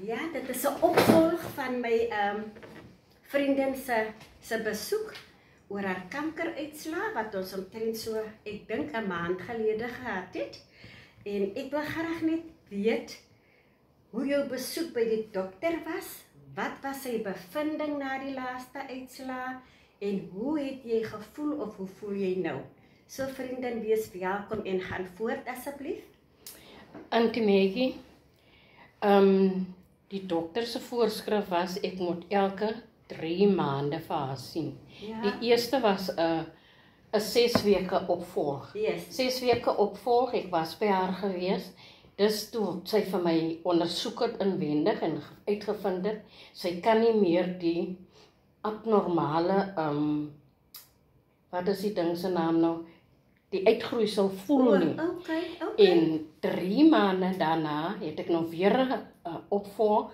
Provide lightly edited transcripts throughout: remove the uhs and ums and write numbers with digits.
Ja, dit is 'n opvolg van my vriendin se besoek oor haar kankeruitslae wat ons omtrent so, ek dink 'n maand gelede gehad het. En ek wil graag net weet hoe jou besoek by die dokter was. Wat was sy bevinding na die laaste uitslae en hoe het jy gevoel of hoe voel jy nou? So vriendin, wees welkom en gaan voort asseblief. Auntie Maggie, die dokter se voorskrif was ek moet elke 3 maande vir haar sien. Ja. Die eerste was 'n 6 weke opvolg. Yes. 6 weke opvolg, ek was by haar gewees. Dis toe sy vir my ondersoek het inwendig en uitgevind het, sy kan nie meer die abnormale, wat is die ding se naam nou, die uitgroeisel voel nie. Okay. En 3 maande daarna het ek nog weer 'n opvolg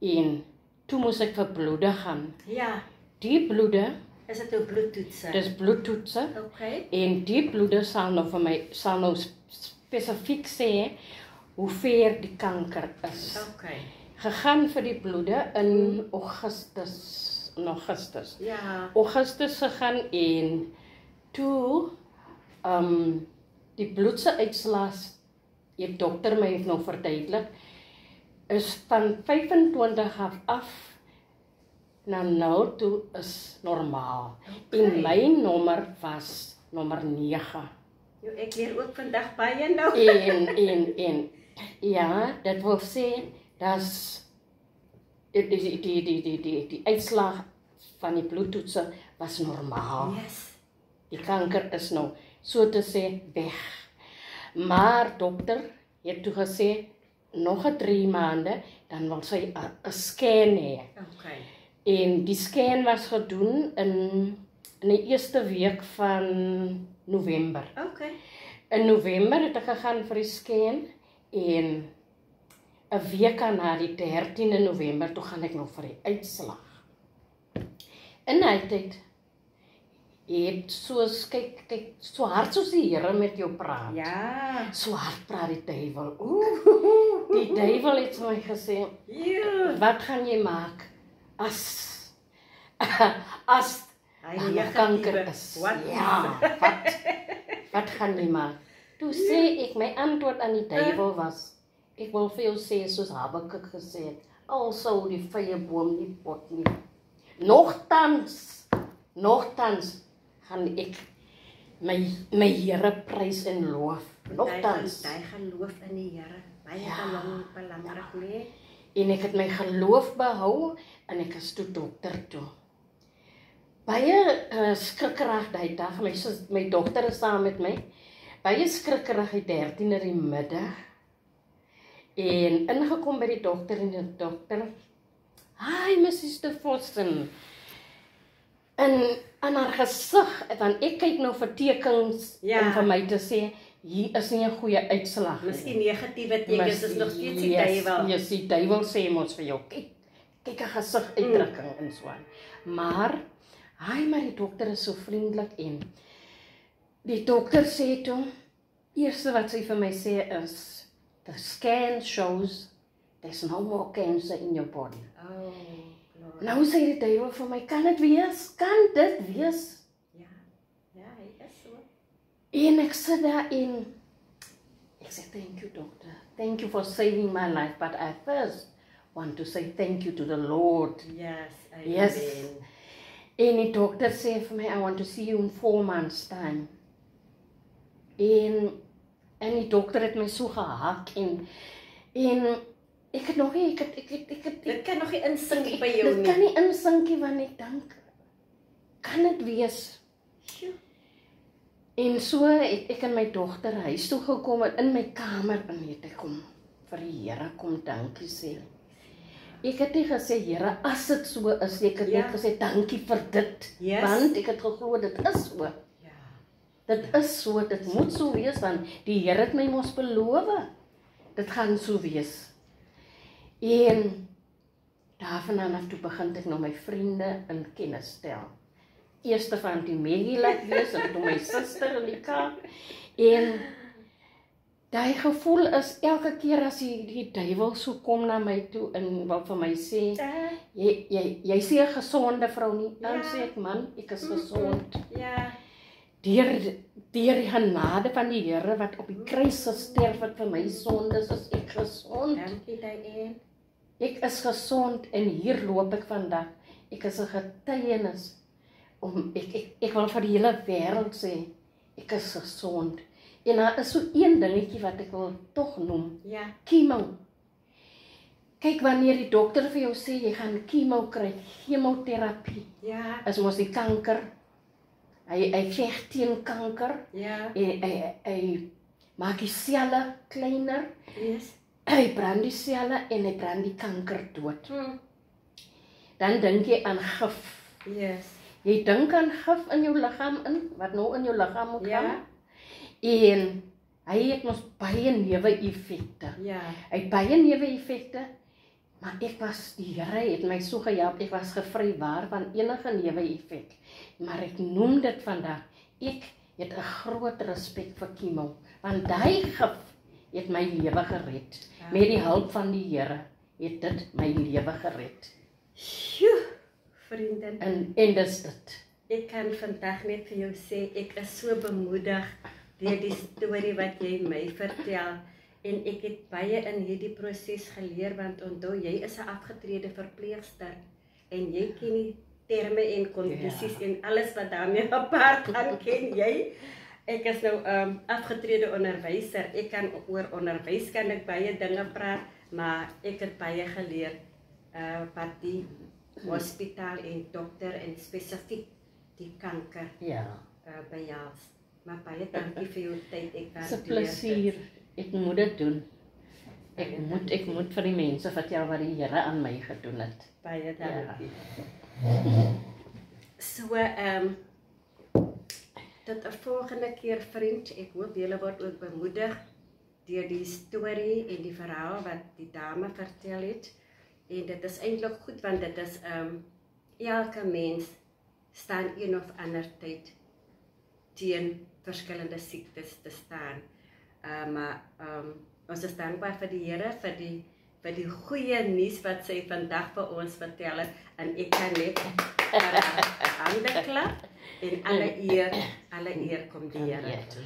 en toe moes ek vir bloede gaan. Ja, Die bloede, is dit jou bloedtoetse? dis bloedtoetse, Okay. en die bloede sal nou vir my, sal nou spesifiek sê hoe ver die kanker is. Okay. Gegaan vir die bloede in Augustus. Ja. Augustus gegaan en toe die bloedse uitslaas, die dokter my het nou verduidelik, is van 25 af na 0 toe is normaal. Okay. En my nommer was nommer 9. Jo, ek leer ook vandag baie nou. En ja, dit wil sê dat die uitslag van die bloedtoetse was normaal. Yes. Die kanker is nou so te sê weg. Maar dokter het toe gesê nog 'n 3 maande dan wil sy 'n scan hê. Okay. En die scan was gedoen in die eerste week van November. Okay. In November het ek gegaan vir die scan en 'n week na die 13de November toe gaan ek nog vir die uitslag. In die tyd het soos kyk so hard soos die Here met jou praat. Ja. So hard praat die duiwel. Die duiwel het vir my gesê, Ja. wat gaan jy maak as Hy daar nog negatiewe. kanker is? Wat? Ja, wat gaan jy maak? Toe sê ek, my antwoord aan die duiwel was, ek wil vir jou sê soos Habakuk gesê het, al sou die vrye boom nie pot nie. Nogtans gaan ek my Here prys en loof. Nogtans. Hy geloof in die Here. Baie Ja. belangrik, nee. En ek het my geloof behou en ek is toe dokter toe. Baie skrikkerig die dag, my dogter is saam met my. Baie skrikkerig die 13de die middag. En ingekom by die dokter en die dokter, "Hi, Mrs. de Vossen." En aan haar gesig, want ek kyk nou vir tekens om vir my te sê, hier is nie 'n goeie uitslag nie. Miskien negatiewe tekens is nog steeds die duiwel. Yes, die duiwel sê mos vir jou, kyk 'n gesig uitdrukking en so aan. Maar die dokter is so vriendelik en die dokter sê toe, eerste wat sy vir my sê is, the scan shows there's no more cancer in your body. Oh, Lord. Nou sê die duiwel vir my, kan dit wees? Kan dit wees? Ja, hy is so. En ek sit daar en ek sê, thank you doctor, thank you for saving my life, but I first want to say thank you to the Lord. Yes, amen. Yes. En die dokter sê vir my, I want to see you in 4 months time. En die dokter het my so gehak en ek het nog nie, Dit kan nog nie insink by jou dit kan nie insink nie, want ek dink, kan dit wees? Sjoe. En so het ek en my dogter huis toe gekom en in my kamer en het ek kom vir die Here kom dankie sê. Ek het nie gesê, Here, as dit so is, ek het net gesê, dankie vir dit, Yes. want ek het geglo, dit is so. Ja. Dit is so, dit moet so wees, want die Here het my mos beloof, dit gaan so wees. En daarvan af toe begin ek nou my vriende in kennis stel. Eerste van die Maggie laat wees, en toe my suster Lika, en Daai gevoel is elke keer as die duiwel so kom na my toe en wil vir my sê, jy sê 'n gesonde vrou nie. Dan sê ek, man, ek is gesond. Ja. Deur die genade van die Here wat op die kruis gesterf het vir my sondes, is ek gesond. Dankie Diane. Ek is gesond en hier loop ek vandag. Ek is 'n getuienis ek wil vir die hele wêreld sê, ek is gesond. En daar is so een dingetjie wat ek wil tog noem. Ja. Chemo. Kyk, wanneer die dokter vir jou sê jy gaan chemo kry, chemoterapie. Ja. Is mos die kanker. Hy veg teen kanker. Ja. Hy maak die selle kleiner. Yes. Hy brand die selle en hy brand die kanker dood. Dan dink jy aan gif. Yes. Jy dink aan gif in jou liggaam in, wat nou in jou liggaam moet Ja. gaan. En hy het mos baie neeweffekte. Ja. Hy het baie neeweffekte, maar die Here het my so gehelp, ek was gevrywaar van enige neeweffek. Maar ek noem dit vandag, ek het 'n groot respek vir chemo, want daai gif het my lewe gered. Ja. Met die hulp van die Here het dit my lewe gered. Sjoe, vriendin. En dis dit. Ek kan vandag net vir jou sê, ek is so bemoedig deur die storie wat jy my vertel. En ek het baie in hierdie proses geleer, want onthou, jy is 'n afgetrede verpleegster. En jy ken die terme en kondisies en alles wat daarmee gepaard gaan, ken jy. Ek is nou afgetrede onderwyser. Ek kan oor onderwys kan ek baie dinge praat, maar ek het baie geleer wat die hospitaal en dokter en spesifiek die kanker behels. Maar baie dankie vir jou tyd. Ek Dis 'n plesier. Ek moet dit doen. Ek moet vir die mense vertel wat die Here aan my gedoen het. Baie dankie. So tot 'n volgende keer, vriend. Ek hoop julle word ook bemoedig deur die storie en die verhaal wat die dame vertel het. En dit is eintlik goed, want dit is elke mens staan een of ander tyd teen verskillende siektes te staan. Maar ons is dankbaar vir die Here vir die goeie nuus wat sy vandag vir ons vertel het, en ek kan net hande klap en alle eer kom die Here toe.